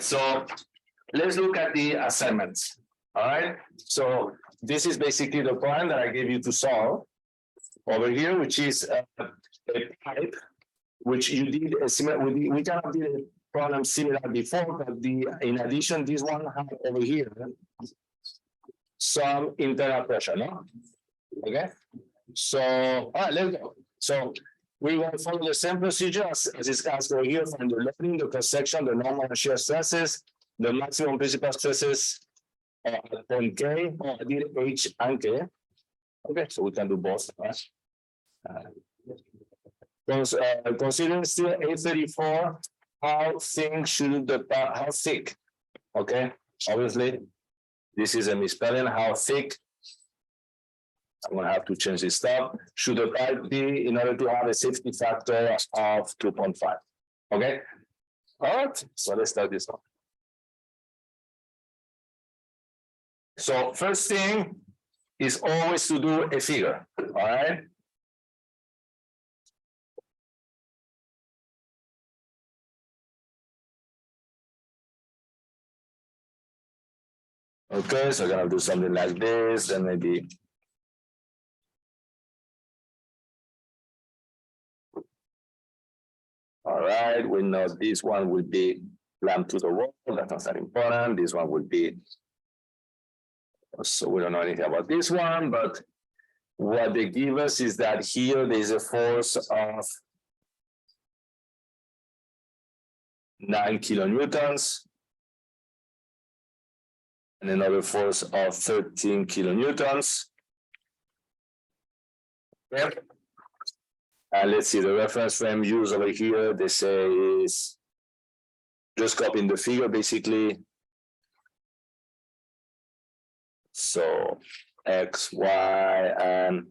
So let's look at the assignments. All right. So this is basically the problem that I gave you to solve over here, which is a pipe, which you did a similar. We kind of did a problem similar before, but in addition, this one had over here some internal pressure. No. Okay. So all right, let's go. So we will follow the same procedure as discussed over here from the loading, the cross section, the normal and shear stresses, the maximum principal stresses at point K, or I did H and K. Okay, so we can do both. Considering still A34, how thick? Okay, obviously, this is a misspelling. How thick? I'm going to have to change this stuff. Should the pipe be in order to have a safety factor of 2.5? Okay. All right. So let's start this one. So first thing is always to do a figure. All right. Okay, so I'm going to do something like this, then maybe. All right, we know this one will be clamped to the wall. That's not that important. This one will be, so we don't know anything about this one, but what they give us is that here there's a force of 9 kilonewtons and another force of 13 kilonewtons. Okay. And let's see, the reference frame used over here, they say is just copying the figure basically. So X, Y, and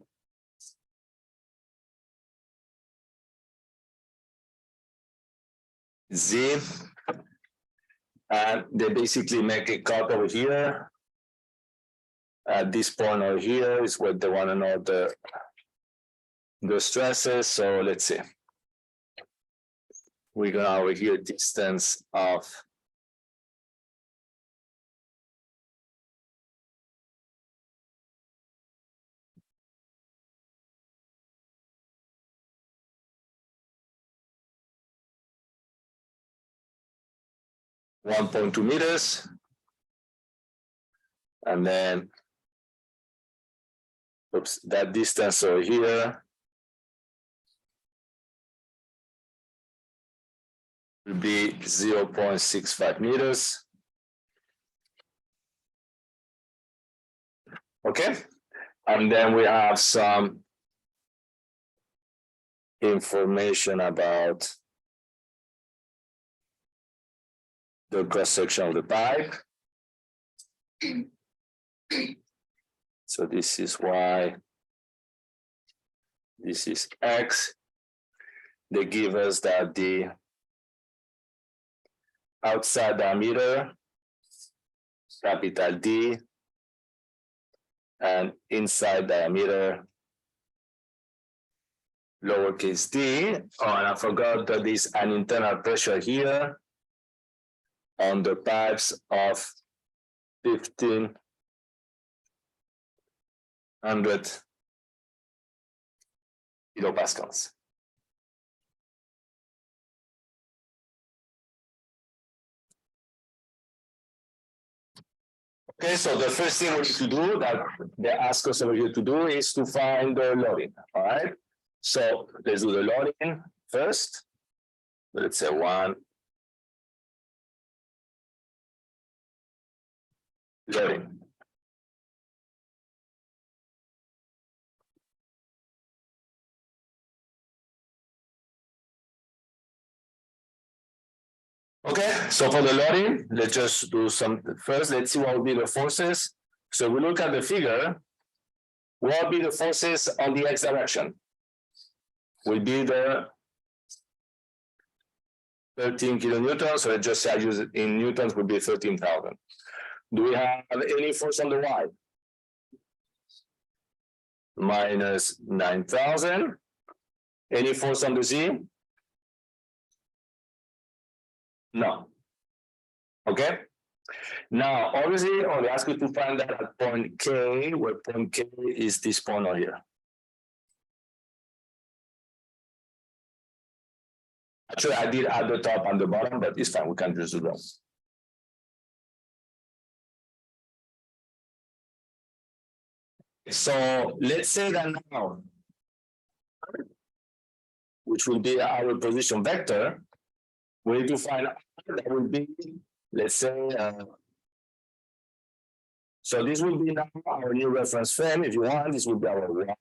Z. And they basically make a cut over here. At this point over here is where they want to know the stresses. So let's see. We're going to over here distance of 1.2 meters. And then, oops, that distance over here will be 0.65 meters. Okay. And then we have some information about the cross section of the pipe. So this is Y, this is X. They give us that the outside diameter, capital D, and inside diameter, lowercase d. Oh, and I forgot that there's an internal pressure here on the pipes of 1500 kilopascals. Okay, so the first thing we need to do that they ask us over here to do is to find the loading. All right, so let's do the loading first. Let's say 1. Loading. Okay, so for the loading, let's just do some first. Let's see what will be the forces. So we look at the figure. What will be the forces on the x direction? Will be the 13 kilonewtons. So let's just say I use it in newtons, would be 13,000. Do we have any force on the y? Minus 9,000. Any force on the z? No. Okay. Now, obviously, I'll ask you to find that at point K, where point K is this point over here. Actually, I did add the top and the bottom, but it's fine. We can just do that. So let's say that now, which will be our position vector, we need to find out that will be, let's say, so this will be now our new reference frame. If you want, this will be our Y,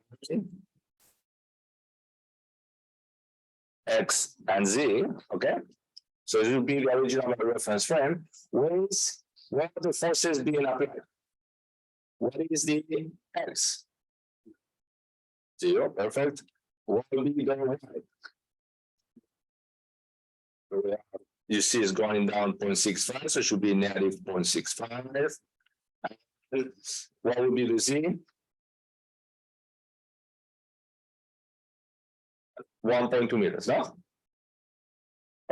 X, and Z. Okay. So this will be the original reference frame. What are the forces being applied? What is the X? 0, perfect. What will be the Y? You see it's going down 0.65, so it should be negative 0.65. What will be the Z? 1.2 meters, no?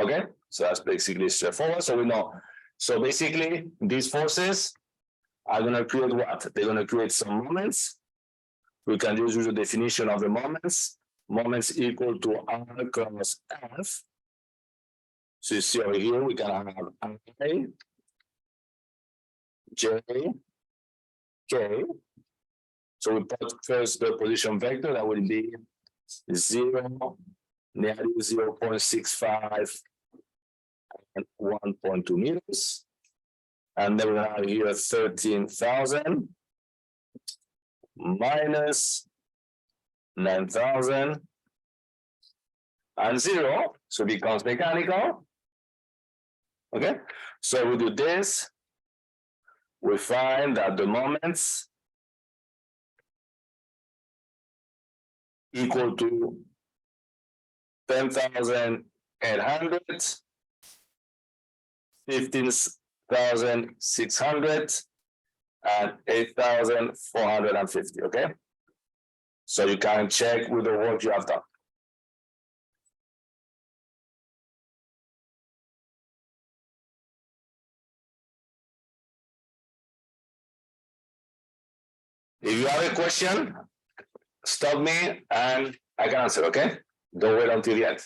Okay, so that's basically straightforward. So we know. So basically, these forces are going to create what? They're going to create some moments. We can just use the definition of the moments. Moments equal to R cross F. So you see over here, we can have I, J, K. So we put first the position vector, that will be 0, negative 0.65, and 1.2 meters. And then we have here 13,000 minus 9,000 and 0, so it becomes mechanical. Okay, so we do this, we find that the moments equal to 10,800, 15,600, and 8,450. Okay, so you can check with the work you have done. If you have a question, stop me and I can answer, okay? Don't wait until the end.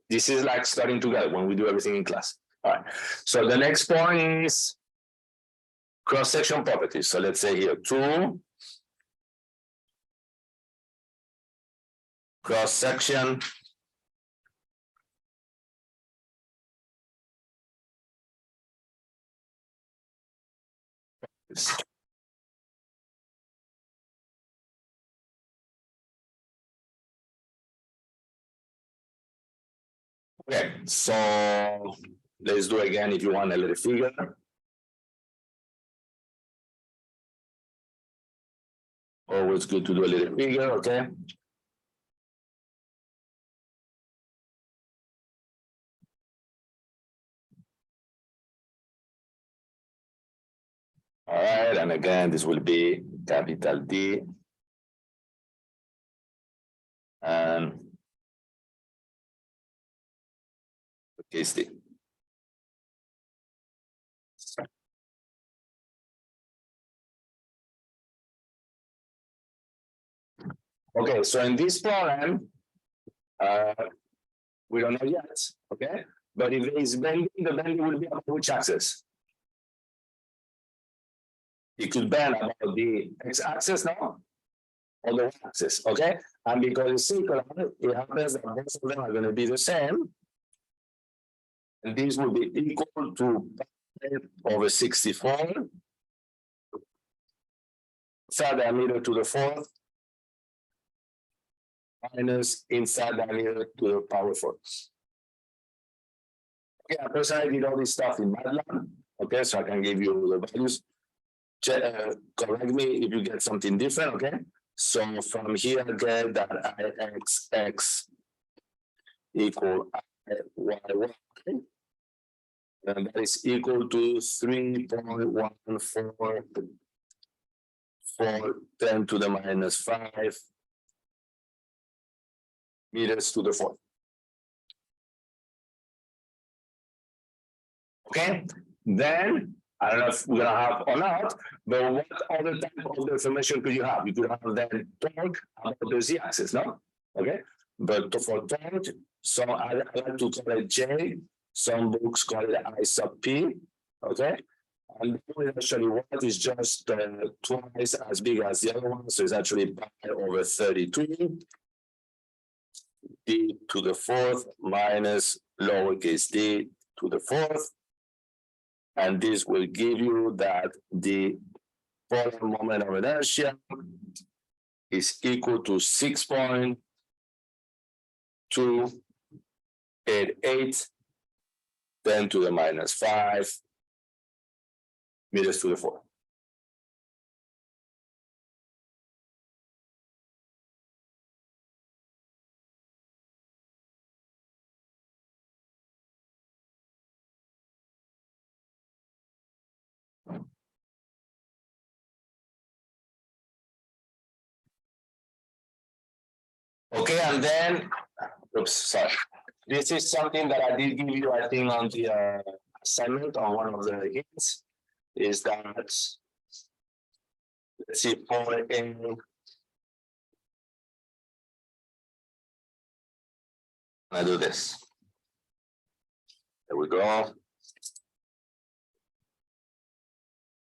This is like starting together when we do everything in class. All right. So the next point is cross-section properties. So let's say here 2 cross-section properties. Okay, so let's do again if you want a little figure. Always good to do a little figure, okay? All right, and again, this will be capital D. And case D. Okay, so in this problem, we don't know yet, okay? But if there is bending, the bending will be about which axis? It could bend about the x-axis now, or the y-axis, okay? And because it's circular, it happens that both of them are going to be the same. And these will be equal to over 64, inside diameter to the fourth, minus inside diameter to the power 4. Okay, I personally did all this stuff in MATLAB, okay, so I can give you the values. Correct me if you get something different, okay? So from here, I get that IXX equal IYY, and that is equal to 3.144 10 to the minus 5 meters to the 4th. Okay, then I don't know if we're gonna have or not, but what other type of information could you have? You could have then torque about the z-axis, no? Okay, but for torque, some I like to call it J, some books call it I sub P, okay? And actually what is just twice as big as the other one, so it's actually pi over 32 d to the fourth minus lowercase d to the fourth. And this will give you that the polar moment of inertia is equal to 6.288 10 to the minus 5 meters to the fourth. Okay, and then, oops, sorry. This is something that I did give you, I think, on the assignment on one of the hints, is that, let's see, for I do this. There we go.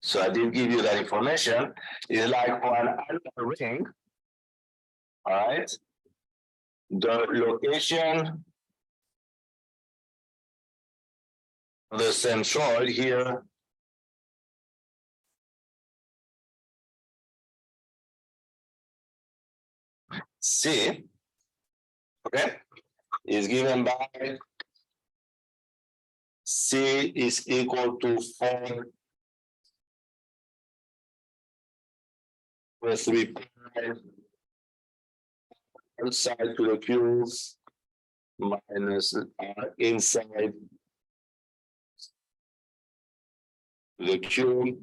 So I did give you that information. It's like for an angular ring, all right? The location of the centroid here C, okay, is given by C is equal to 4 with 3 pi outside to the cube minus inside the cube.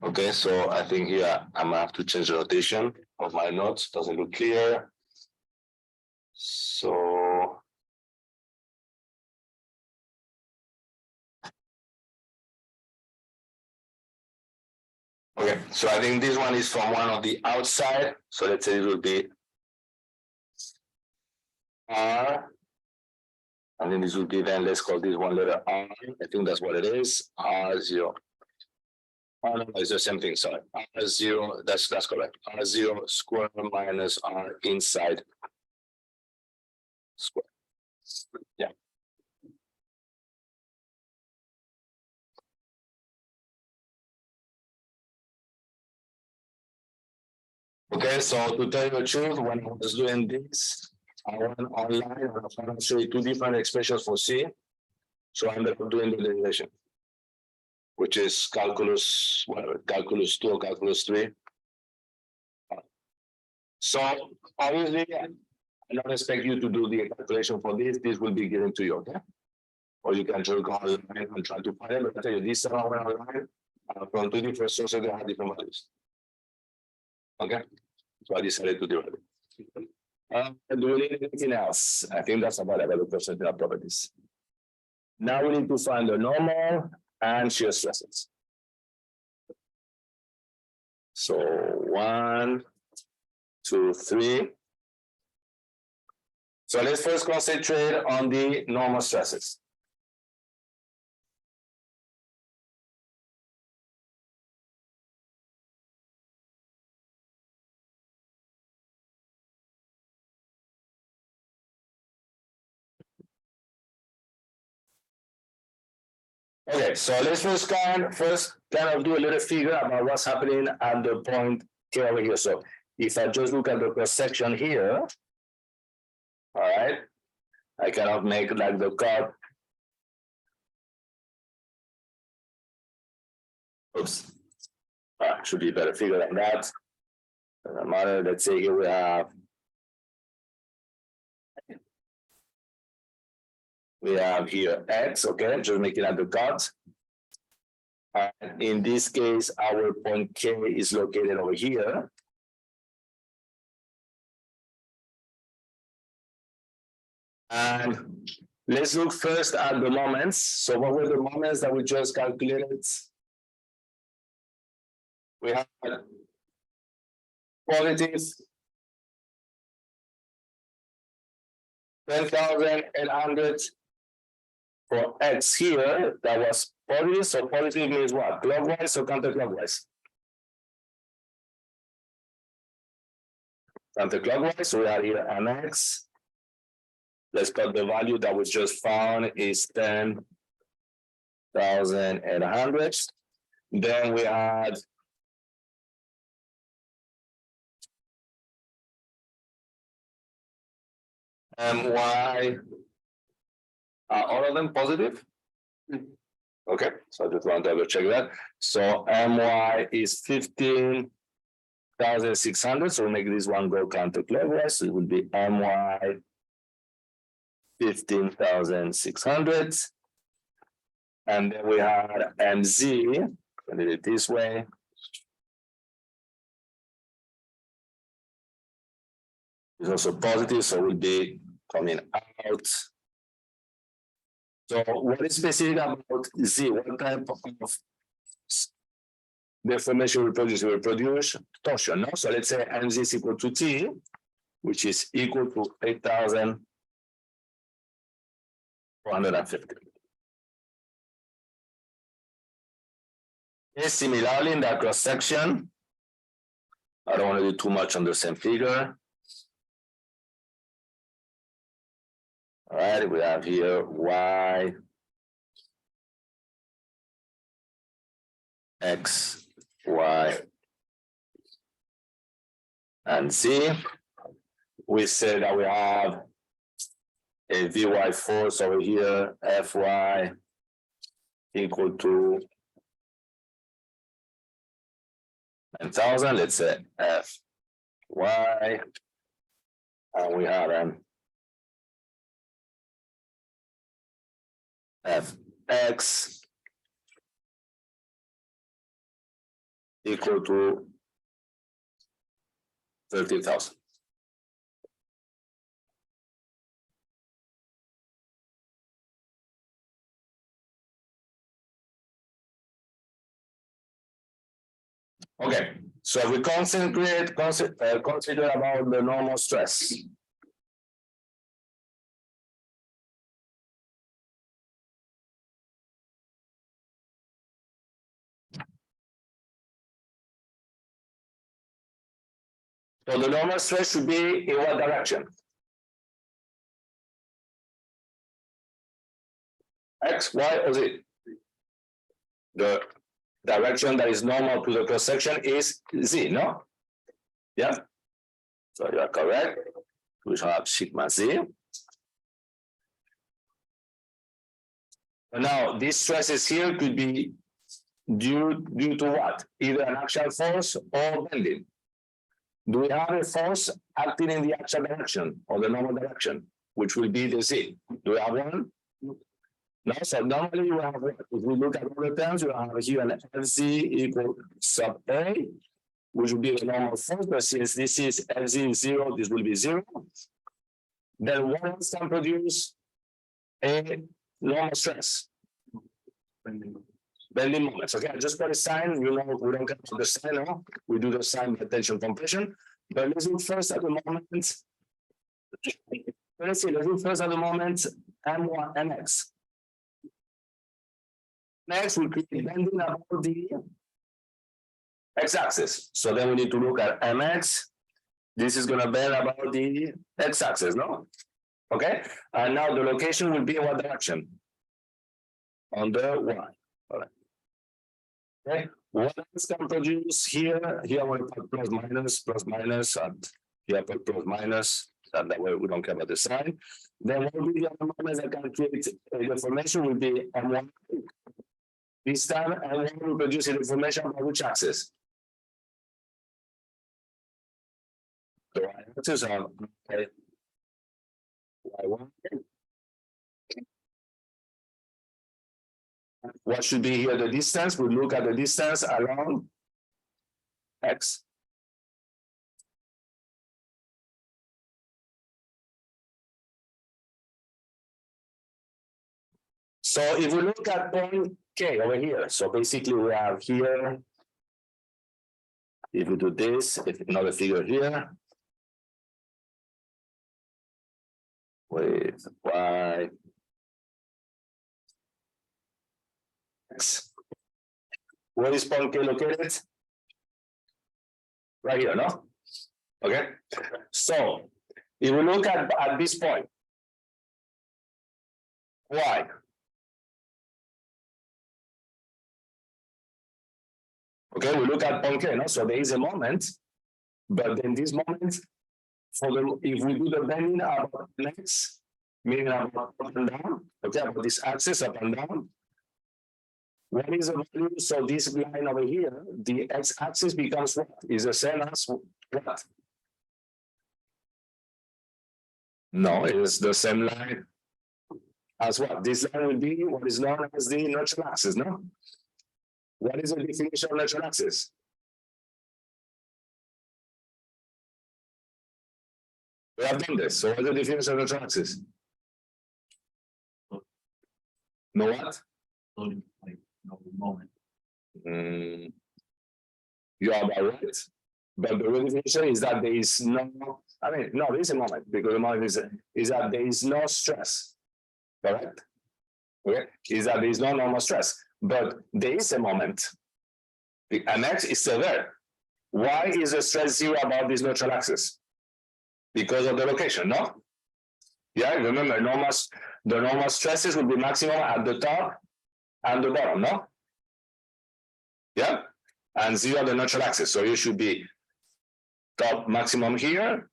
Okay, so I think here I'm gonna have to change the notation of my notes. Doesn't look clear. So okay, so I think this one is from one of the outside. So let's say it will be R. And then this will be then, let's call this one letter R. I think that's what it is. R0. Oh, no, it's the same thing, sorry. R0, that's correct. R0 square minus R inside square. Yeah. Okay, so to tell you the truth, when I was doing this, I went online and I found actually two different expressions for C. So I ended up doing the derivation, which is calculus, whatever, calculus 2 or calculus 3. So obviously, I don't expect you to do the calculation for this. This will be given to you, okay? Or you can just go online and try to find it. But I tell you, this one online from two different sources, they have different values. Okay, so I decided to do it. Do we need anything else? I think that's about the percentile properties. Now we need to find the normal and shear stresses. So 1, 2, 3. So let's first concentrate on the normal stresses. Okay, so let's first kind of do a little figure about what's happening at the point K over here. So if I just look at the cross section here, all right, I cannot make like the cut. Oops, should be a better figure than that. Doesn't matter. Let's say here we have here X, okay, just making at the cut. And in this case, our point K is located over here. And let's look first at the moments. So what were the moments that we just calculated? We have positive 10,800 for X here. That was positive. So positive means what? Clockwise or counterclockwise? Counterclockwise. So we have here an X. Let's put the value that was just found is 10,800. Then we had MY. Are all of them positive? Okay, so I just want to double check that. So MY is 15,600. So we'll make this one go counterclockwise. So it will be MY 15,600. And then we had MZ. I did it this way. It's also positive, so we'll be coming out. So what is specific about Z? What type of deformation will produce? Will produce torsion, no? So let's say MZ is equal to T, which is equal to 8,450. Okay, similarly, in that cross section, I don't want to do too much on the same figure. All right, we have here Y, X, Y, and Z. We said that we have a Vy force over here, Fy equal to 9,000. Let's say Fy, and we have an Fx equal to 30,000. Okay, so we consider about the normal stress. So the normal stress should be in what direction? X, Y, or Z? The direction that is normal to the cross section is Z, no? Yeah. So you are correct. We have sigma Z. And now these stresses here could be due to what? Either an axial force or bending. Do we have a force acting in the axial direction or the normal direction, which will be the Z? Do we have one? No, so normally you have, if we look at all the terms, you have here an Fz equal sub A, which will be the normal force, but since this is Fz 0, this will be 0. Then what else can produce a normal stress? Bending moments. Okay, I just put a sign, you know, we don't get the sign, no? We do the sign by tension compression. But let's look first at the moment. Let's look first at the moment M1, MX. Next, we create bending about the x-axis. So then we need to look at MX. This is going to bend about the x-axis, no? Okay, and now the location will be in what direction? On the Y. All right. Okay, what else can produce here? Here we put plus minus, and here put plus minus. And that way we don't care about the sign. Then what will be the other moments that can create a deformation will be M1. This time M1 will produce a deformation on which axis? The Y axis on okay. Y1. what should be here the distance? We look at the distance along X. So if we look at point K over here, so basically we have here, if we do this, if another figure here, with Y, X. Where is point K located? Right here, no? Okay. So if we look at this point, Y. Okay, we look at point K, no? So there is a moment, but in this moment, for the if we do the bending about X, meaning about up and down, okay, about this axis up and down, what is the value? So this line over here, the x-axis becomes what? Is the same as what? No, it is the same line as what? This line will be what is known as the neutral axis, no? What is the definition of neutral axis? We have done this. So what is the definition of neutral axis? No what? No moment. You are about right. But the real definition is that there is no, I mean, no, there is a moment, because the moment is that there is no stress. Correct? Okay, is that there is no normal stress, but there is a moment. The MX is still there. Why is the stress zero about this neutral axis? Because of the location, no? Yeah, remember, the normal stresses will be maximum at the top and the bottom, no? Yeah, and zero the neutral axis. So you should be top maximum here,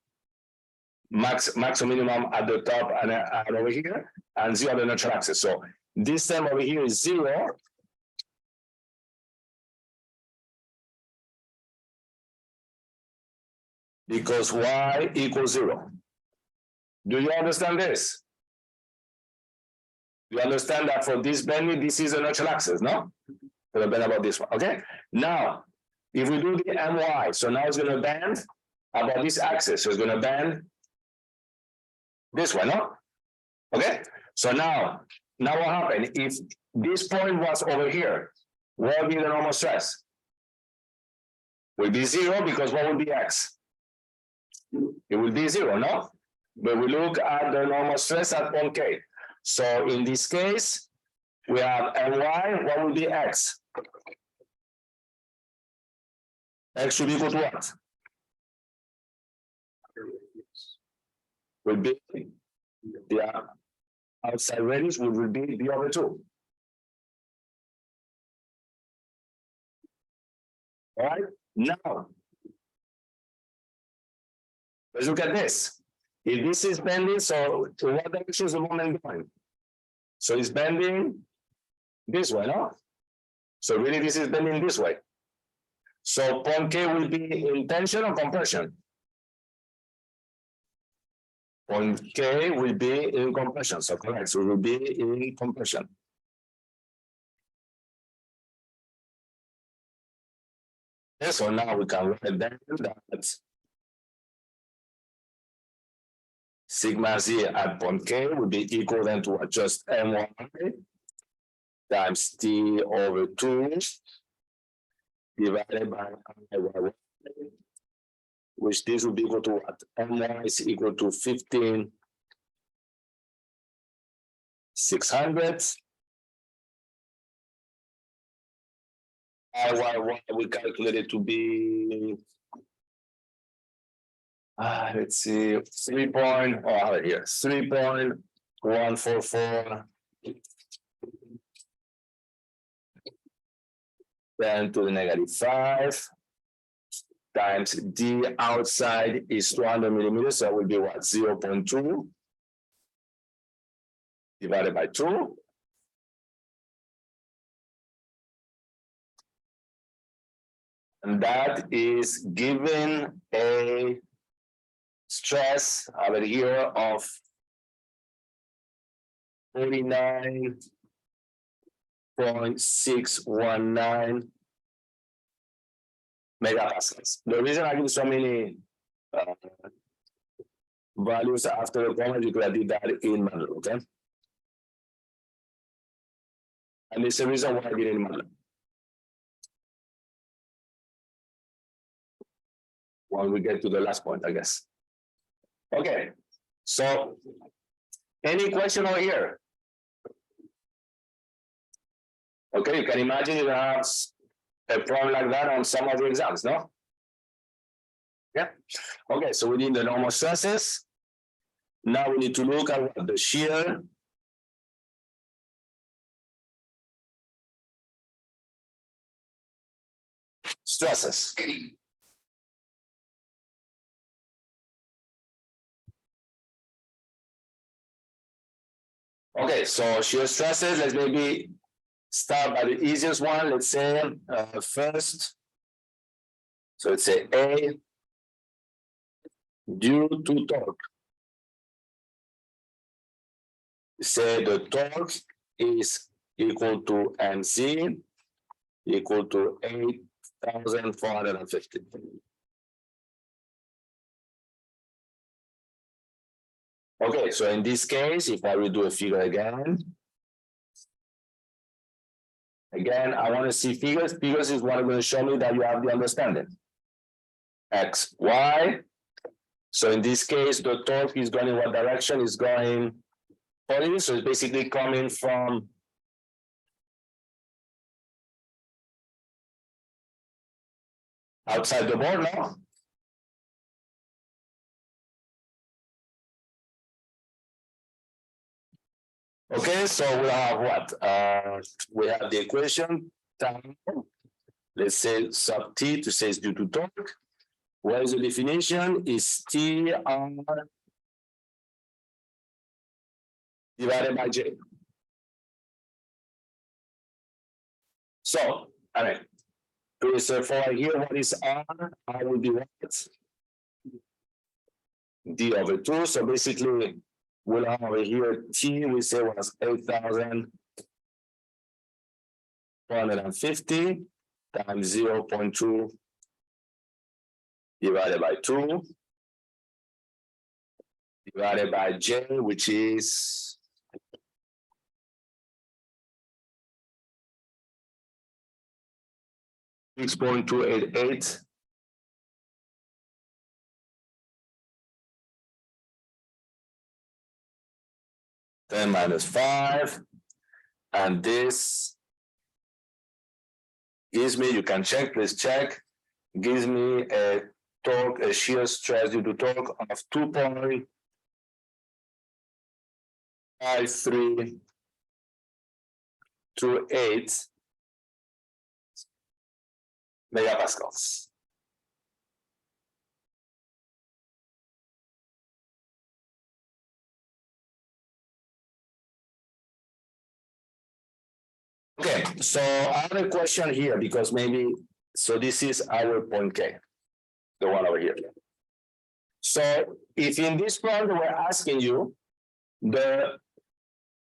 maximum minimum at the top and over here, and zero the neutral axis. So this term over here is zero. Because y equals zero. Do you understand this? You understand that for this bending, this is a neutral axis, no? For the bend about this one, okay? Now, if we do the my, so now it's going to bend about this axis. So it's going to bend this way, no? Okay? So now what happened? If this point was over here, what would be the normal stress? Will be zero, because what would be x? It will be zero, no? But we look at the normal stress at point K. So in this case, we have my, what will be x? X should equal to what? Will be the outside radius will be b over 2. All right, now let's look at this. If this is bending, so to what direction is the moment going? So it's bending this way, no? So really this is bending this way. So point K will be in tension or compression? Point K will be in compression, so correct, so it will be in compression. Okay, so now we can write down that sigma z at point K will be equal then to just my times t over 2 divided by I, which this will be equal to what? My is equal to 15,600. I we calculate it to be let's see, 3.144 10 to the negative 5 times d outside is 200 millimeters, so it will be what? 0.2 divided by 2. And that is given a stress over here of 49 0.619 megapascals. The reason I give so many values after the comma, you could do that in manual, okay? And it's the reason why I did it in manual. When we get to the last point, I guess. Okay, so any question over here? Okay, you can imagine you have a problem like that on some of the exams, no? Yeah. Okay, so we need the normal stresses. Now we need to look at the shear stresses. Okay, so shear stresses, let's maybe start by the easiest one. Let's say first, so let's say A due to torque. Say the torque is equal to mc equal to 8,450. Okay, so in this case, if I will do a figure again, I want to see figures. Figures is what I'm going to show me that you have the understanding. X, Y. So in this case, the torque is going in what direction? Is going forward. So it's basically coming from outside the board now. Okay, so we have what? We have the equation time. Let's say sub t to say it's due to torque. What is the definition? Is T R divided by J. So, I mean, so for here, what is R? R will be what? D over 2. So basically, we'll have over here T, we say was 8,450 times 0.2 divided by 2 divided by J, which is 6.288. Then minus 5, and this gives me, you can check, please check, gives me a torque, a shear stress due to torque of 2.5328 megapascals. Okay, so I have a question here because maybe, so this is our point K, the one over here. So if in this problem we're asking you the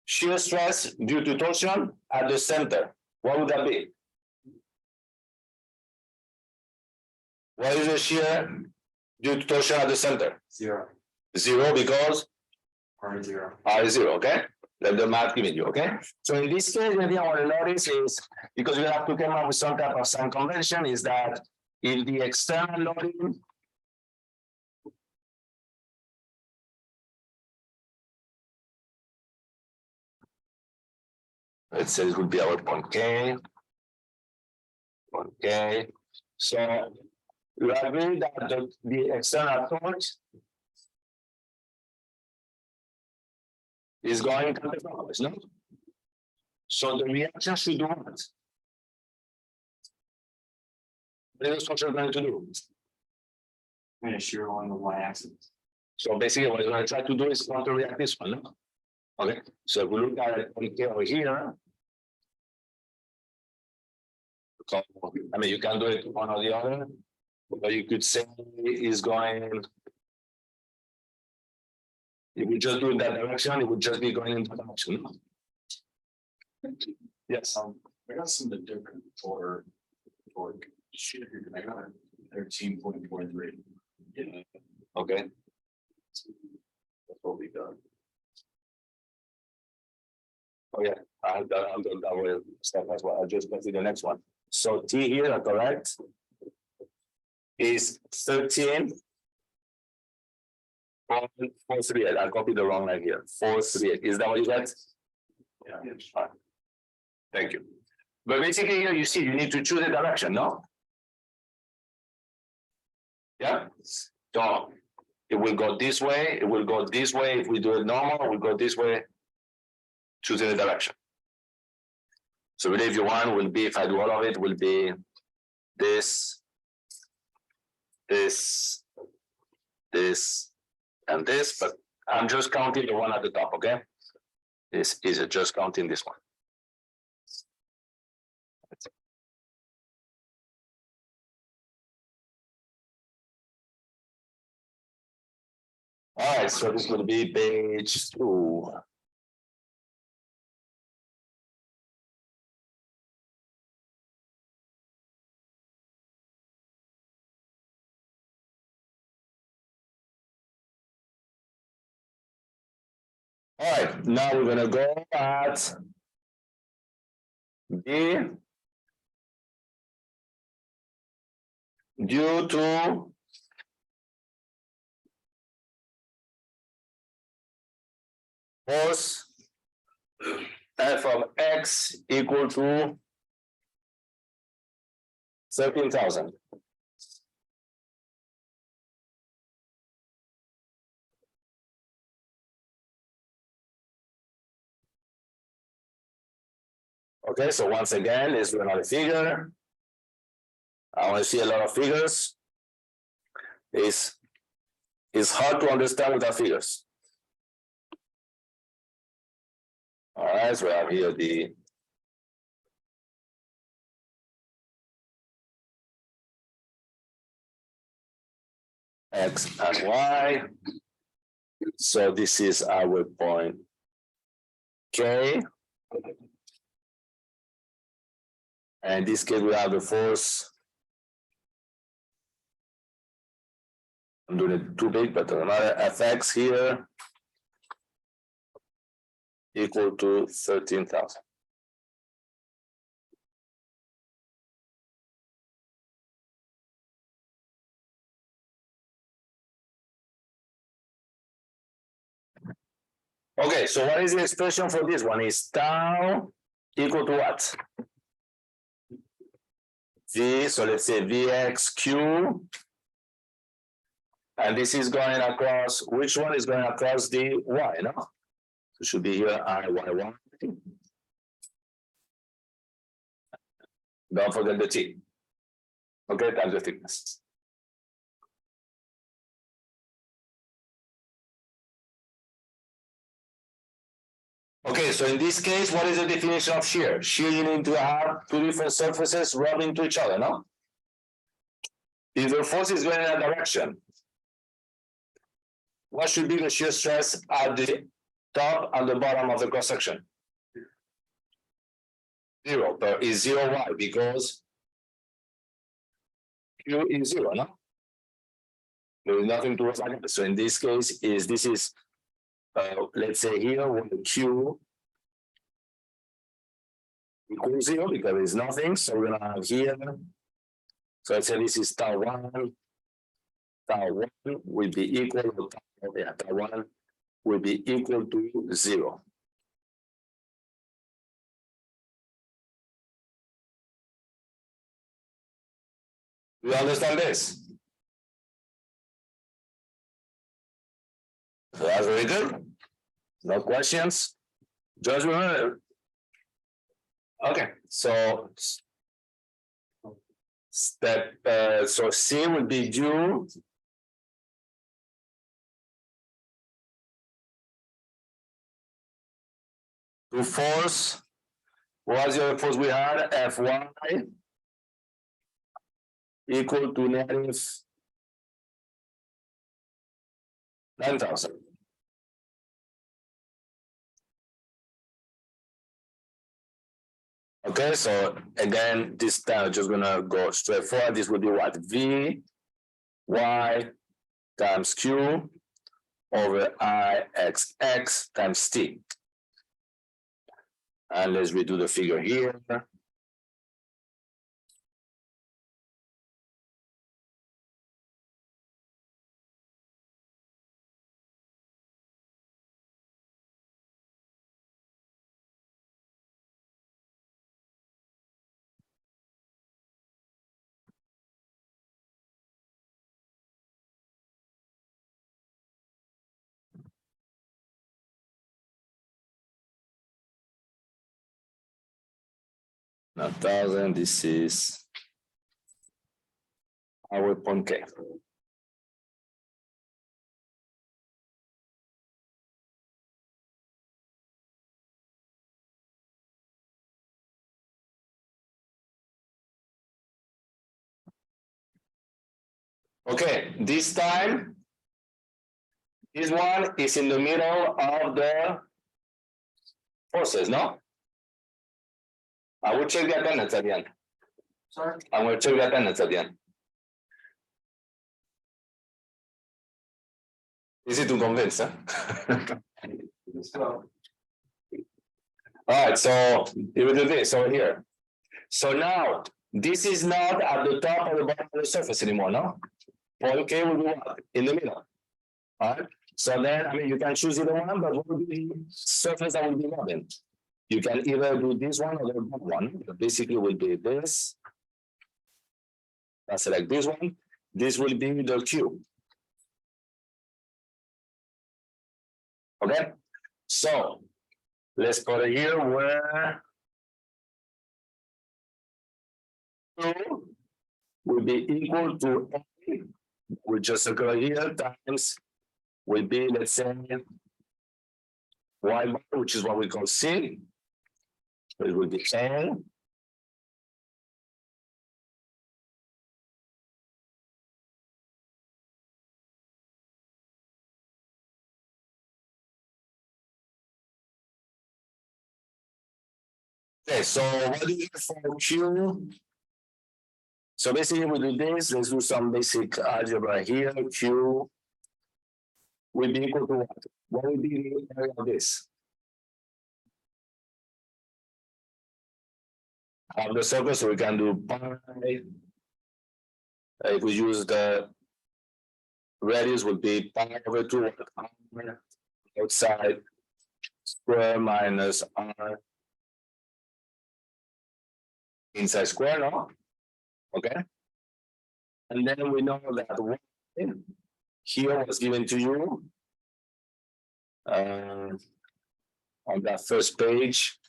shear stress due to torsion at the center, what would that be? What is the shear due to torsion at the center? 0. 0 because R is 0. R is 0, okay? Let the math give it you, okay? So in this case, the thing I want to notice is, because we have to come up with some type of sign convention, is that in the external loading, let's say it would be our point K. Point K. So we agree that the external torque is going counterclockwise, no? So the reaction should do what? What is the structure going to do? I'm going to shear along the y-axis. So basically, what we're going to try to do is counter-react this one, no? Okay, so if we look at it over here, so, I mean, you can do it one or the other, but you could say is going, if we just do in that direction, it would just be going in that direction. Yes. I got something different for shit, I got a 13.43. Yeah. Okay. That's what we done. Oh, yeah, I've done that with stuff as well. I just went to the next one. So T here, correct? Is 13. 438. I copied the wrong line here. 438. Is that what you got? Yeah. Fine. Thank you. But basically here you see you need to choose a direction, no? Yeah. So it will go this way, it will go this way. If we do it normal, we'll go this way. Choosing the direction. So really if you want will be, if I do all of it, will be this, this, this, and this, but I'm just counting the one at the top, okay? This is just counting this one. All right, so this will be page 2. All right, now we're gonna go at B due to force f of x equal to 13,000. Okay, so once again, let's do another figure. I want to see a lot of figures. It's hard to understand without figures. All right, so we have here the x and y. So this is our point K. And in this case, we have the force. I'm doing it too big, but another Fx here equal to 13,000. Okay, so what is the expression for this one? Is tau equal to what? V, so let's say Vxq. And this is going across, which one is going across the y, no? So it should be here Iy1. Don't forget the t. Okay, times the thickness. Okay, so in this case, what is the definition of shear? Shear, you need to have two different surfaces rubbing to each other, no? If the force is going in a direction, what should be the shear stress at the top and the bottom of the cross section? 0, but is 0 why? Because Q is 0, no? There is nothing to reflect. So in this case, this is let's say here when the Q equals 0 because there is nothing. So we're gonna have here. So let's say this is tau 1. Tau 1 will be equal to tau 1 will be equal to 0. Do you understand this? So that's very good. No questions. Just remember. Okay, so step so C would be due to force. What was the other force we had? Fy equal to negative 9,000. Okay, so again, this time I'm just gonna go straight forward. This will be what? V y times q over I x times t. And let's redo the figure here. Now 1000, this is our point K. Okay, this time, this one is in the middle of the forces, no? I will check the attendance at the end. Sorry? I'm going to check the attendance at the end. Easy to convince, huh? So, All right, so you will do this over here. So now, this is not at the top or the bottom of the surface anymore, no? Point K will be what? In the middle. All right, so then, I mean, you can choose either one, but what will be the surface that will be moving? You can either do this one or the bottom one. Basically, will be this. I select this one. This will be the Q. Okay, so let's put it here where Q will be equal to A, we just circle here, times will be, let's say, Y bar, which is what we call C. It will be A. Okay, so what do you for Q? So basically we do this, let's do some basic algebra here. Q will be equal to what? What will be the area of this? Of the circle, so we can do pi. If we use the radius would be pi over 2 outside square minus r inside square, no? Okay. And then we know that y here was given to you on that first page.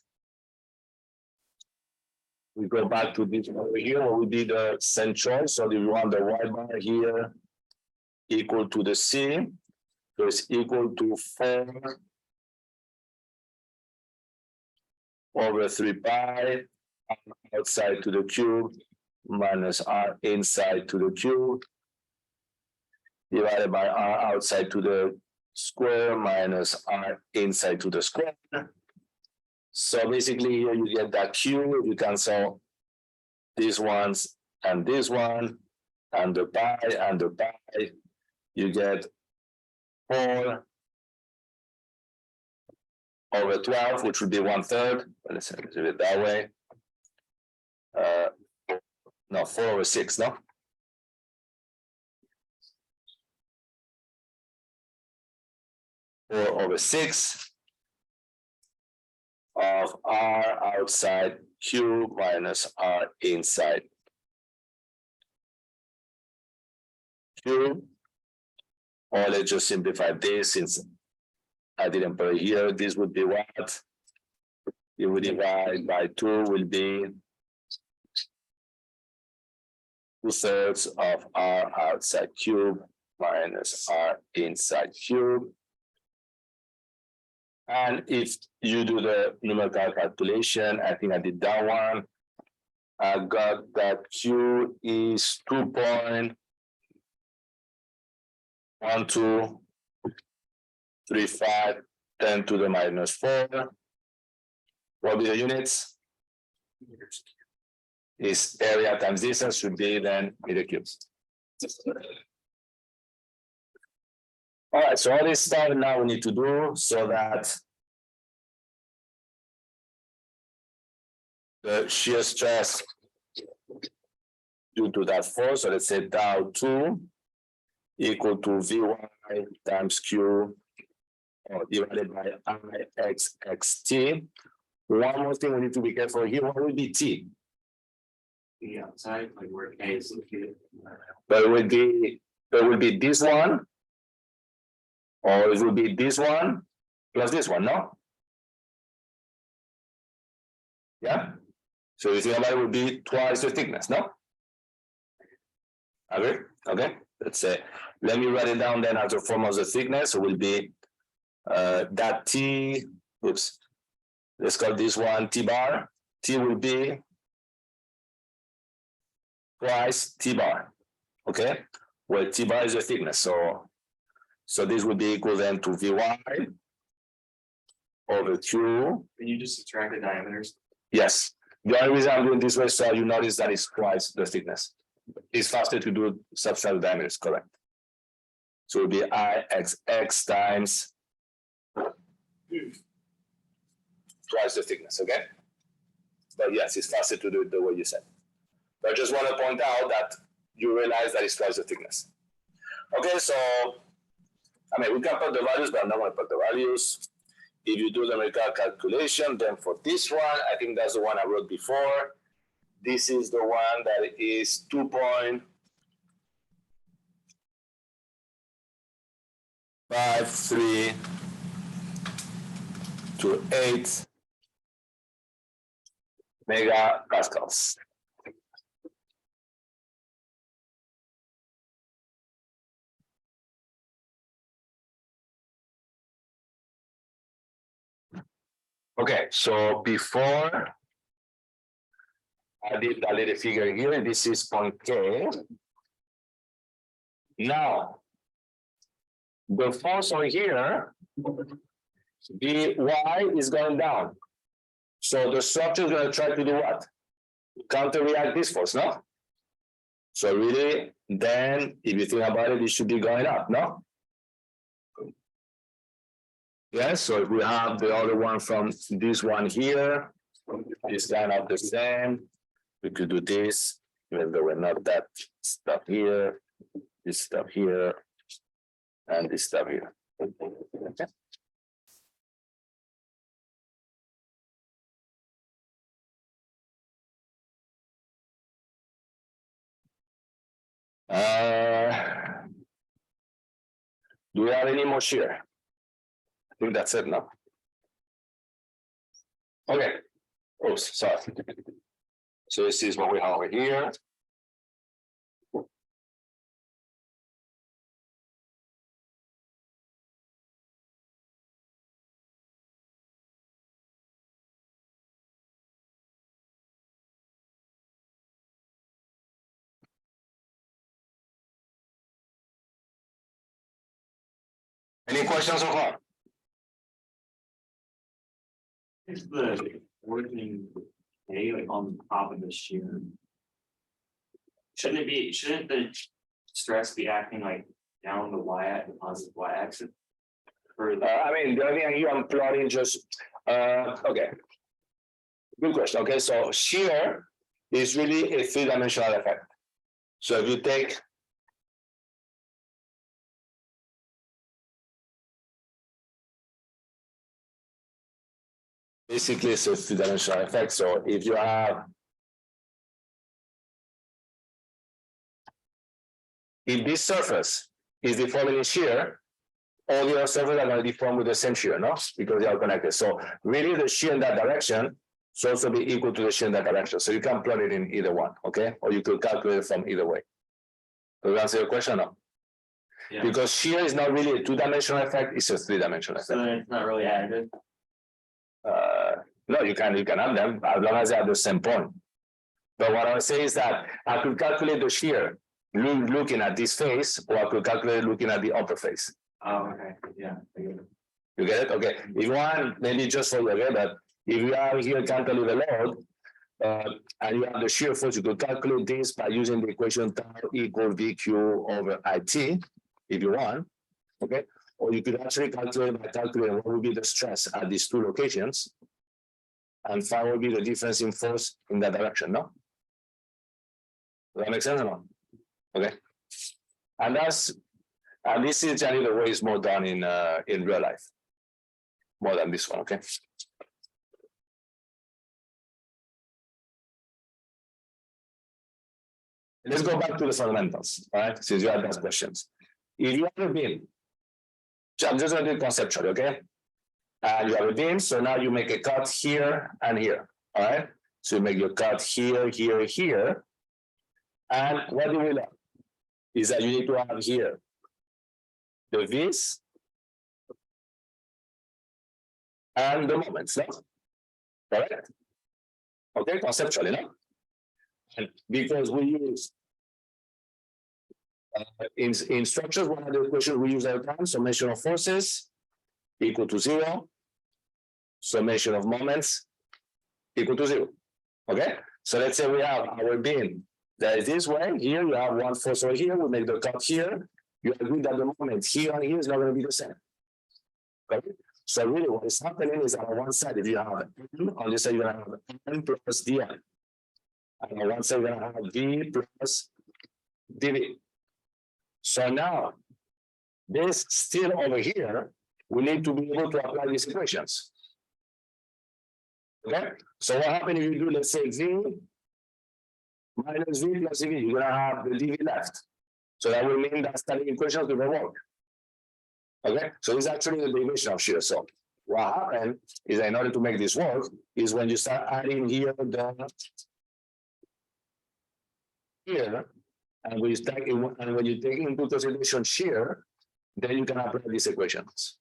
We go back to this over here, where we did the centroid. So if you want the y bar here equal to the c, so it's equal to 4 over 3 pi outside to the cube minus r inside to the cube divided by r outside to the square minus r inside to the square. So basically here you get that q, you cancel these ones and this one and the pi, you get 4 over 12, which would be 1/3. Let's do it that way. No, 4 over 6, no? Four over 6 of r outside q minus r inside q. Or let's just simplify this since I didn't put it here. This would be what? You would divide by 2 will be 2/3 of r outside cube minus r inside cube. And if you do the numerical calculation, I think I did that one. I got that Q is 2.1235 10 to the minus 4. What will be the units? is area times distance should be then meter cubes. All right, so all this stuff now we need to do so that the shear stress due to that force, so let's say tau 2 equal to Vy times Q or divided by Ixxt. One more thing we need to be careful here, what will be T? The outside, like where A is located. But it will be this one, or it will be this one plus this one, no? Yeah. So you think about it, will be twice the thickness, no? Agree? Okay. Let's say, let me write it down then as a form of the thickness. It will be that T. Oops. Let's call this one T bar. T will be twice T bar. Okay. Well, T bar is the thickness. So this would be equal then to Vy over Q. Can you just subtract the diameters? Yes. The only reason I'm doing this way, so you notice that it's twice the thickness. It's faster to do subtract the diameters, correct? So it will be Ixx times twice the thickness, okay? But yes, it's faster to do it the way you said. But I just want to point out that you realize that it's twice the thickness. Okay, so I mean, we can put the values, but I'm not going to put the values. If you do the numerical calculation, then for this one, I think that's the one I wrote before. This is the one that is 2.5328 megapascals. Okay, so before I did that little figure here, this is point K. Now, the force on here, Vy is going down. So the structure is going to try to do what? Counter-react this force, no? So really, then, if you think about it, it should be going up, no? Yes, so if we have the other one from this one here, it's kind of the same. We could do this, even though we're not that stuff here, this stuff here, and this stuff here. Okay. Do we have any more shear? I think that's it now. Okay. Oops, sorry. So this is what we have over here. Any questions so far? Is the working A like on top of the shear? Shouldn't the stress be acting like down the positive y axis? I mean, the only thing here I'm plotting just okay. Good question. Okay, so shear is really a three-dimensional effect. So if you take basically it's a three-dimensional effect. So if you have if this surface is deforming in shear, all the other surfaces are going to deform with the same shear, no? Because they are connected. So really the shear in that direction should also be equal to the shear in that direction. So you can plot it in either one, okay? Or you could calculate it from either way. Does that answer your question? No? Yeah. Because shear is not really a two-dimensional effect, it's a three-dimensional effect. So it's not really additive? No, you can have them as long as they have the same point. But what I would say is that I could calculate the shear looking at this face, or I could calculate looking at the upper face. Oh, okay. Yeah. You get it? Okay. If you want, maybe just for you, okay, but if you have here cantilever load, And you have the shear force. You could calculate this by using the equation tau equal VQ over IT, if you want. Okay. Or you could actually calculate by calculating what would be the stress at these two locations and find what would be the difference in force in that direction. No? Does that make sense or not? Okay. And this is generally the way it's more done in real life. More than this one, okay? Let's go back to the fundamentals, all right? Since you had those questions. If you have a beam, I'm just going to do it conceptually, okay? And you have a beam, so now you make a cut here and here, all right? So you make your cut here, here, here. And what do we learn? Is that you need to have here the V's and the moments, no? Correct? Okay, conceptually, no? And because we use in structures, one of the equations we use all the time, summation of forces equal to 0, summation of moments equal to 0. Okay, so let's say we have our beam that is this way. Here you have one force over here. We make the cut here. You agree that the moment here and here is not going to be the same. Okay? So really, what is happening is on one side, if you have M, on this side you're going to have M plus dm. And on one side you're going to have V plus dV. So now, this still over here, we need to be able to apply these equations. Okay, so what happens if you do, let's say, V minus V plus dV, you're going to have the dV left. So that will mean that standing equations will work. Okay, so it's actually the derivation of shear. So what happened is that in order to make this work, is when you start adding here the here. And when you take into consideration shear, then you can apply these equations.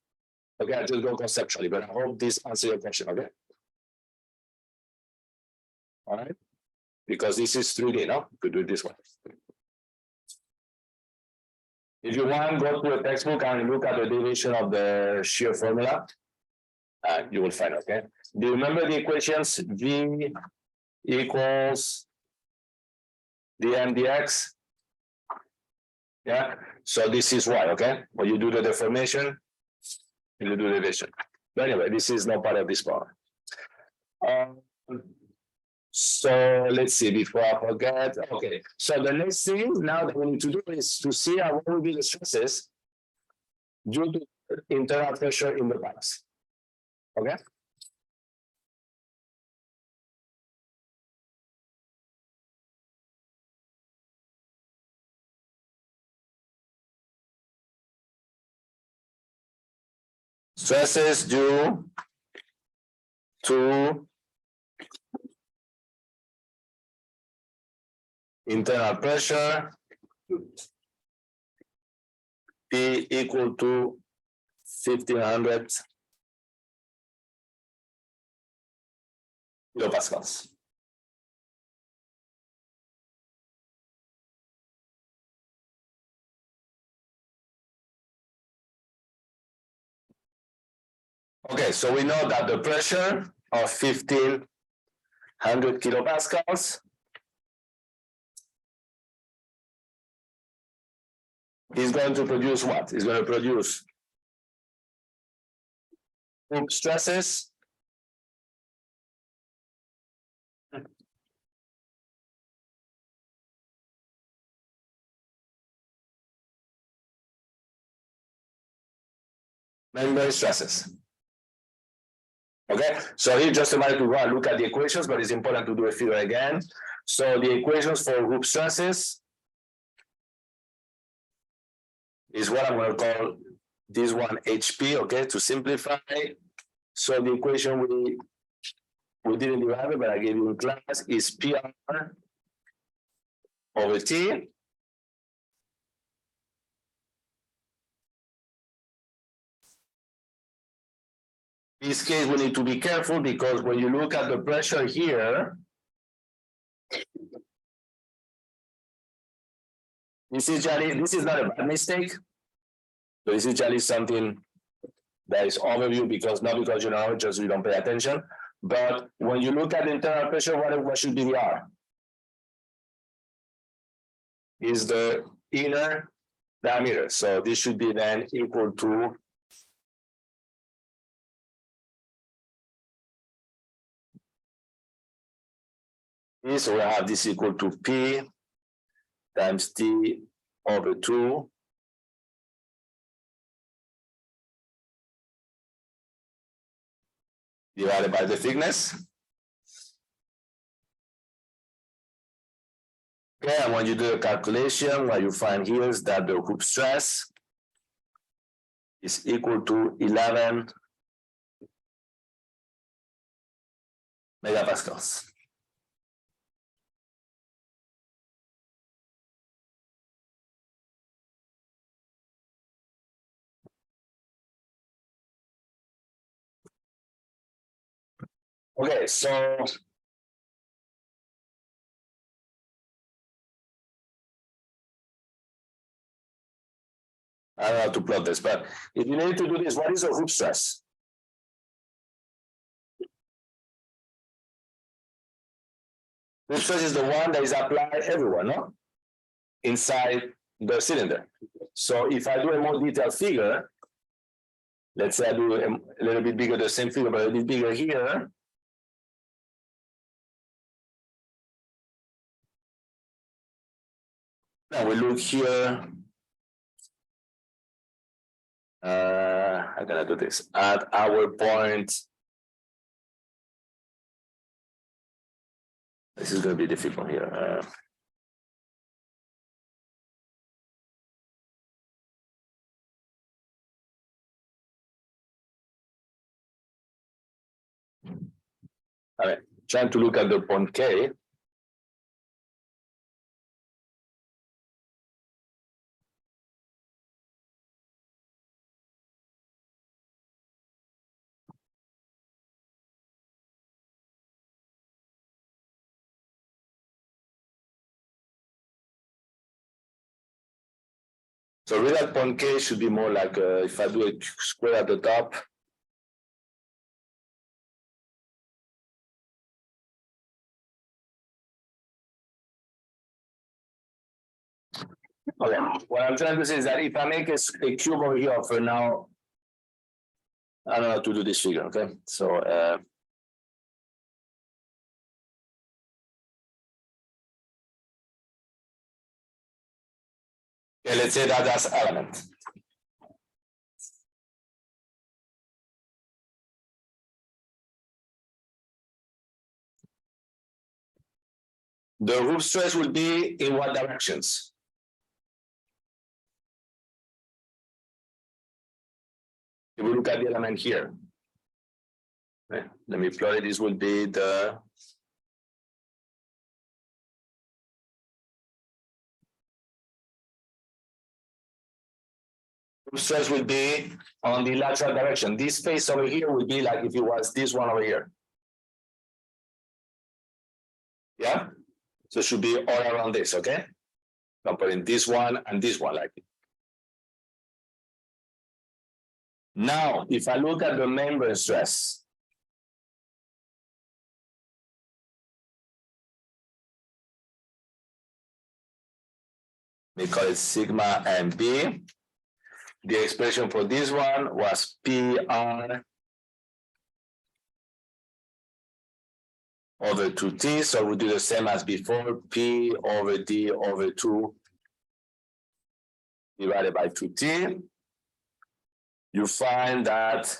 Okay, I'll just go conceptually, but I hope this answers your question. Okay. All right. Because this is 3D, no? You could do it this way. If you want, go to a textbook and look at the derivation of the shear formula. You will find, okay? Do you remember the equations? V equals dm dx. Yeah, so this is why, okay? When you do the deformation, you do the division. But anyway, this is not part of this part. So let's see, before I forget. Okay, so the next thing now that we need to do is to see what will be the stresses due to internal pressure in the pipes. Okay? Stresses due to internal pressure P equal to 1500 kilopascals. Okay, so we know that the pressure of 1500 kilopascals is going to produce what? It's going to produce hoop stresses membrane stresses. Okay, so here just a minute to go and look at the equations, but it's important to do a figure again. So the equations for hoop stresses is what I'm going to call this one HP, okay, to simplify. So the equation we didn't derive it, but I gave you in class is PR over T. In this case, we need to be careful because when you look at the pressure here, this is not a bad mistake. So this is just something that is overview because not because you know, just you don't pay attention. But when you look at the internal pressure, what should be the R? Is the inner diameter. So this should be then equal to this. So we have this equal to P times T over 2 divided by the thickness. Okay, and when you do the calculation, what you find here is that the hoop stress is equal to 11 megapascals. Okay, so I don't know how to plot this, but if you need to do this, what is the hoop stress? Hoop stress is the one that is applied everywhere, no? Inside the cylinder. So if I do a more detailed figure, let's say I do a little bit bigger, the same figure, but a little bit bigger here. Now we look here. I'm gonna do this at our point. This is gonna be difficult here. All right, trying to look at the point K. So really that point K should be more like if I do a square at the top. Okay, what I'm trying to say is that if I make a cube over here for now, I don't know how to do this figure, okay? So okay, let's say that that's element. The hoop stress will be in what directions? If we look at the element here. Okay, let me plot it. This will be the hoop stress will be on the lateral direction. This face over here will be like if it was this one over here. Yeah, so it should be all around this, okay? Comparing this one and this one like it. Now, if I look at the membrane stress, we call it sigma and B. The expression for this one was PR over 2T. So we do the same as before, P over D over 2 divided by 2T. You find that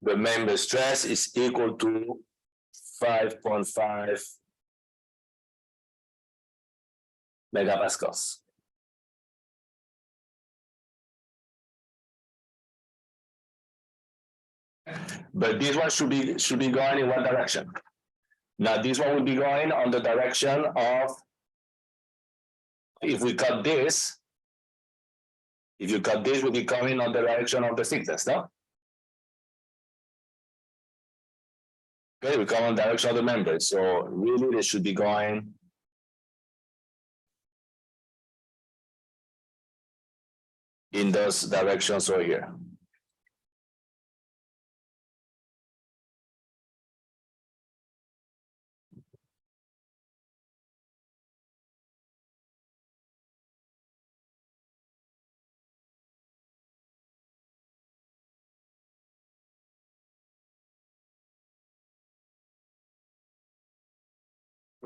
the member stress is equal to 5.5 megapascals. But this one should be going in what direction? Now this one will be going on the direction of, if we cut this, if you cut this, will be coming on the direction of the thickness, no? Okay, we come on the direction of the membrane. So really they should be going in those directions over here.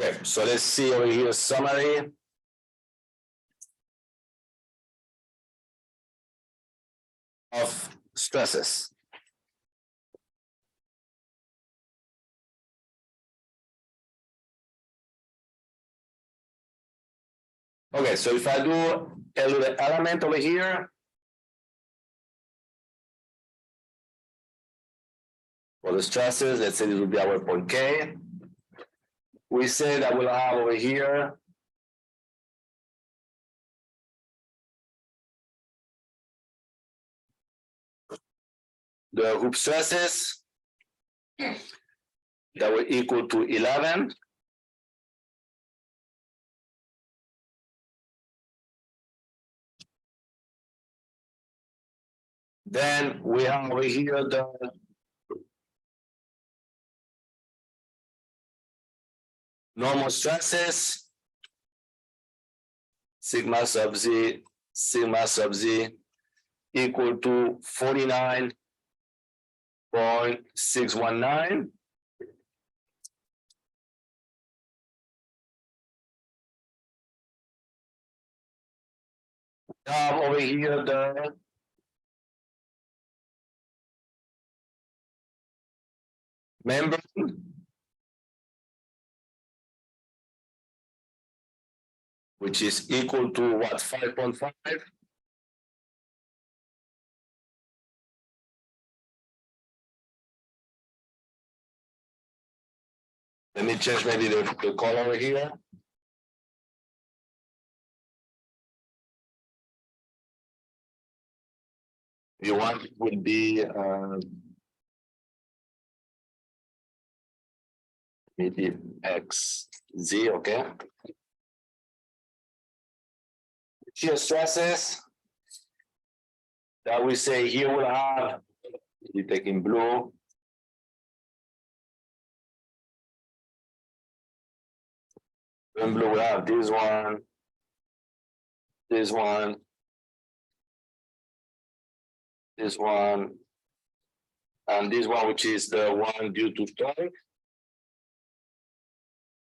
Okay, so let's see over here, summary. Of stresses. Okay, so if I do a little element over here. For the stresses, let's say this will be our point K. We say that we'll have over here the hoop stresses that will equal to 11. Then we have over here the normal stresses, sigma sub z equal to 49.619. Over here the membrane, which is equal to what, 5.5? Let me change maybe the color over here. You want would be maybe XZ, okay? Shear stresses that we say here we'll have, you take in blue. In blue we'll have this one, this one, this one, and this one, which is the one due to torque.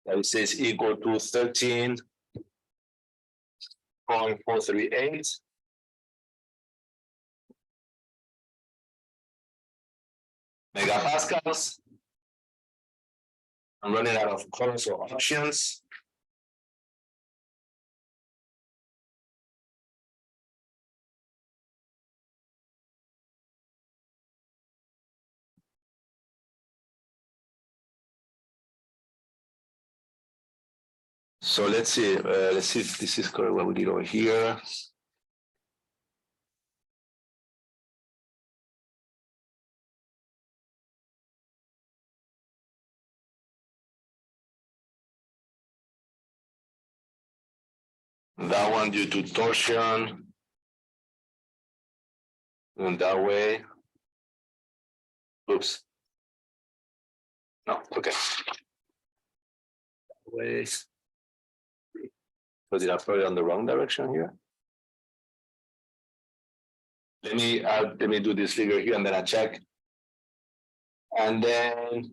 That it says equal to 13.438. Megapascals. I'm running out of colors or options. So let's see if this is correct what we did over here. That one due to torsion. And that way. Oops. No, okay. Ways. So did I put it on the wrong direction here? Let me do this figure here and then I check. And then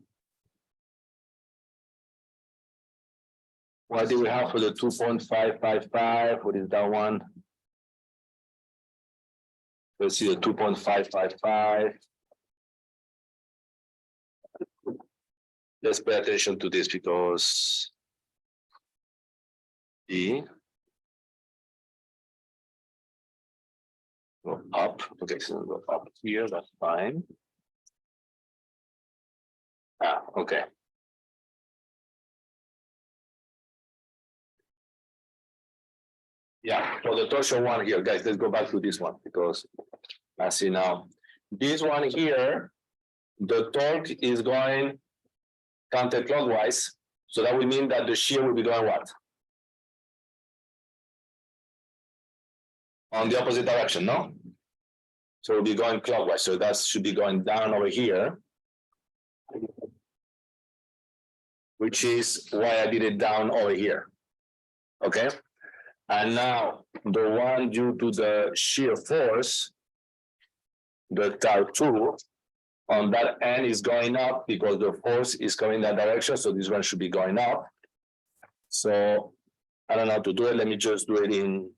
what do we have for the 2.555? What is that one? Let's see the 2.555. Let's pay attention to this because E go up. Okay, so go up here, that's fine. Okay. Yeah, for the torsion one here, guys, let's go back to this one because I see now. This one here, the torque is going counterclockwise. So that would mean that the shear will be going what? On the opposite direction, no? So it'll be going clockwise. So that should be going down over here. Which is why I did it down over here. Okay. And now the one due to the shear force, the tau2 on that end is going up because the force is coming that direction. So this one should be going up. So I don't know how to do it. Let me just do it in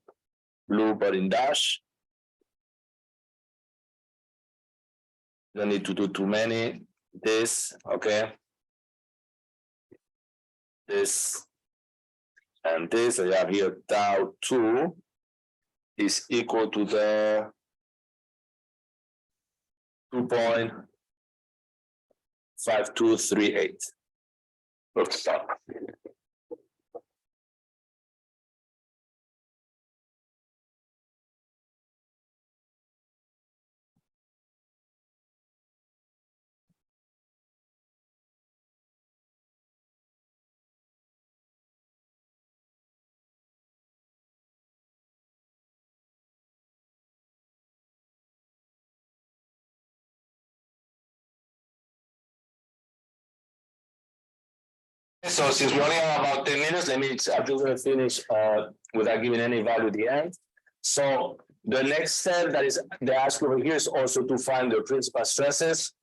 blue, but in dash. Don't need to do too many. This, okay. This and this, I have here tau 2 is equal to the 2.5238. So since we only have about 10 minutes, I'm just going to finish without giving any value at the end. So the next step that is they ask over here is also to find the principal stresses.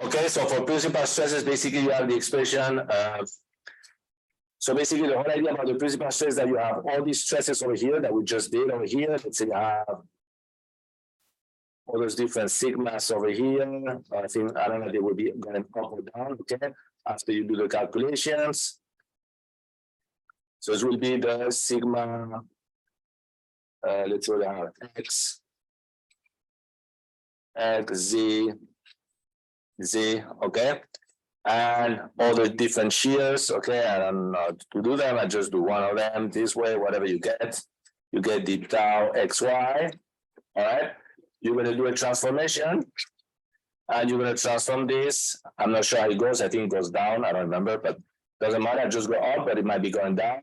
Okay, so for principal stresses, basically you have the expression. So basically the whole idea about the principal stress is that you have all these stresses over here that we just did over here. Let's say you have all those different sigmas over here. I think, I don't know, they will be going up or down, okay, after you do the calculations. So this will be the sigma, let's say we have X, Z, okay, and all the different shears, okay, I don't know to do them, I just do one of them this way, whatever you get the tau XY, all right, you're going to do a transformation, and you're going to transform this, I'm not sure how it goes, I think it goes down, I don't remember, but doesn't matter, just go up, but it might be going down.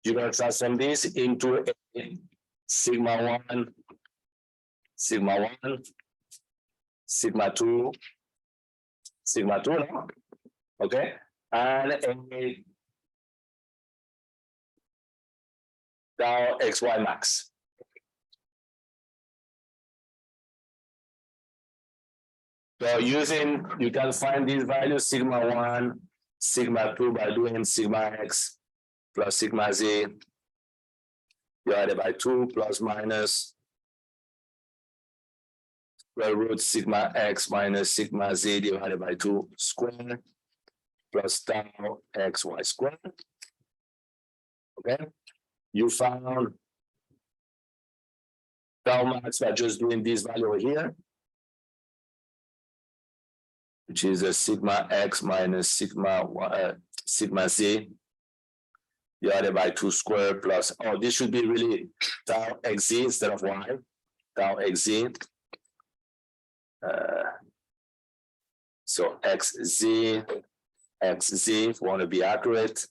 You're going to transform this into a sigma 1, sigma 1, sigma 2, no? Okay, and a tau XY max. So you can find these values sigma 1, sigma 2 by doing sigma X plus sigma Z divided by 2 plus minus square root sigma X minus sigma Z divided by 2 square plus tau XY squared. Okay, you found tau max by just doing this value over here, which is a sigma X minus sigma Z divided by 2 square plus, oh, this should be really tau XZ instead of Y, tau XZ. So XZ, if you want to be accurate,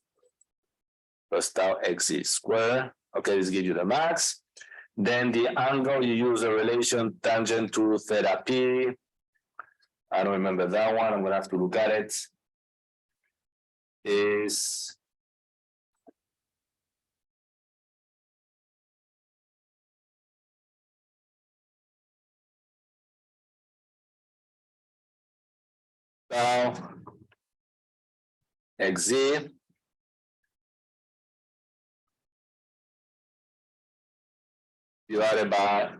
plus tau XZ square. Okay, this gives you the max. Then the angle, you use a relation tangent to theta P. I don't remember that one. I'm going to have to look at it. Is tau XZ divided by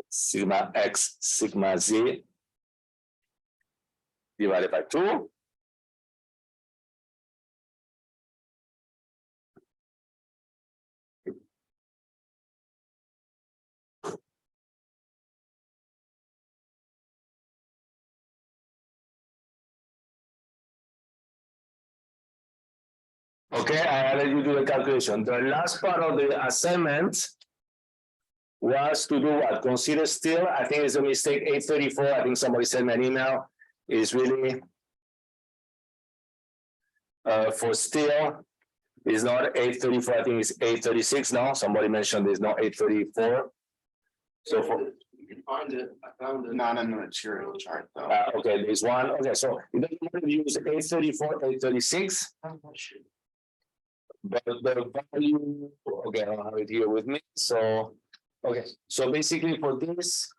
sigma X sigma Z divided by 2. Okay, I let you do the calculation. The last part of the assignment was to do what? Consider steel. I think it's a mistake. 834. I think somebody sent me an email. Is really for steel. It's not 834. I think it's 836 now. Somebody mentioned there's no 834. So for You can find it. I found it not in the material chart though. okay, there's one. Okay, so you don't want to use 834, 836. But the value, okay, I don't have it here with me, so, okay, so basically for this.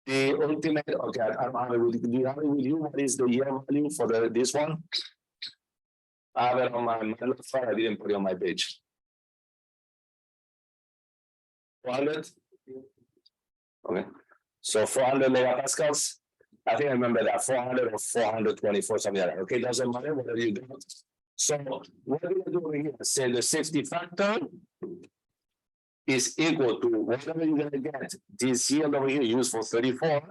The ultimate, okay, I don't have it with, do you have it with you? What is the year value for this one? I have it on my left side, I didn't put it on my page. 400? Okay, so 400 megapascals. I think I remember that 400 or 424, something like that. Okay, doesn't matter whatever you do. So what do we do over here? Say the safety factor is equal to whatever you're gonna get. This yield over here used for 34.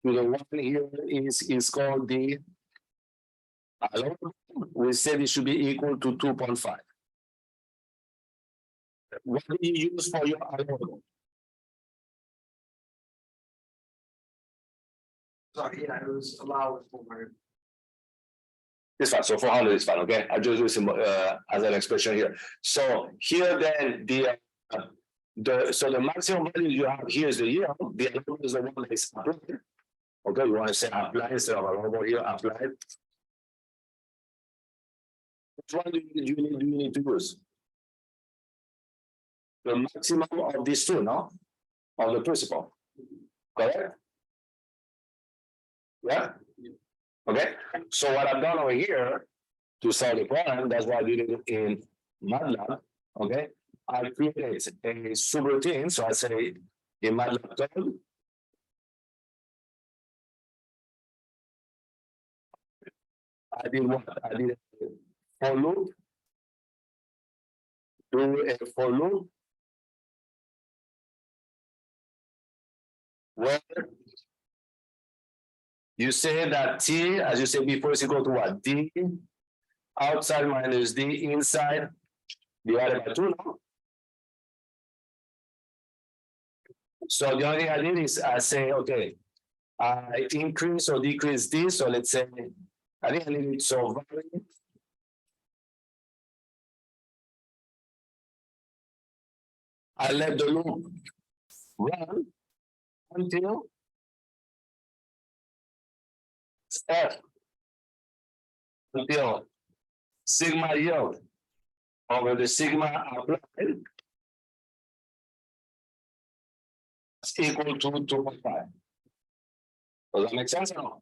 To the one here is called the allowable. We said it should be equal to 2.5. What do you use for your allowable? Sorry, yeah, it was allowed for. It's fine, so 400 is fine, okay? I just use it as an expression here. So here then so the maximum value you have here is the yield, the allowable is the one that is applied. Okay, you want to say apply instead of allowable here, applied. Which one do you need to use? The maximum of these two, no? Of the principal. Correct? Yeah? Okay, so what I've done over here to solve the problem, that's why I did it in MATLAB, okay? I created a subroutine, so I say in MATLAB code. I did what? I did a for loop. Do a for loop. Where you say that T, as you said before, is equal to what? D outside minus D inside divided by 2, no? So the only thing I did is I say, okay, I increase or decrease this. So let's say, I think I need it so value. I let the loop run until F until sigma yield over the sigma applied is equal to 2.5. Does that make sense or no?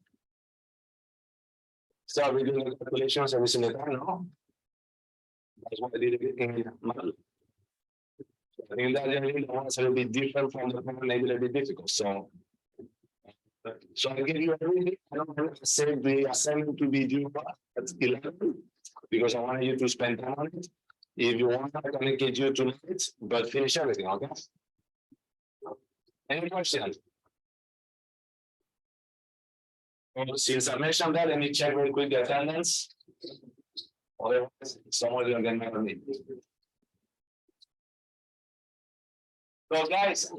So we do the calculations every single time, no? That's why I did it in MATLAB. I think that the ones a little bit different from the one, maybe a little bit difficult. So I give you everything. I don't want to say the assignment to be due at 11 because I want you to spend time on it. If you want, I can get you tonight, but finish everything, okay? Any questions? Since I mentioned that, let me check real quick the attendance. Otherwise, someone will get mad at me. So guys,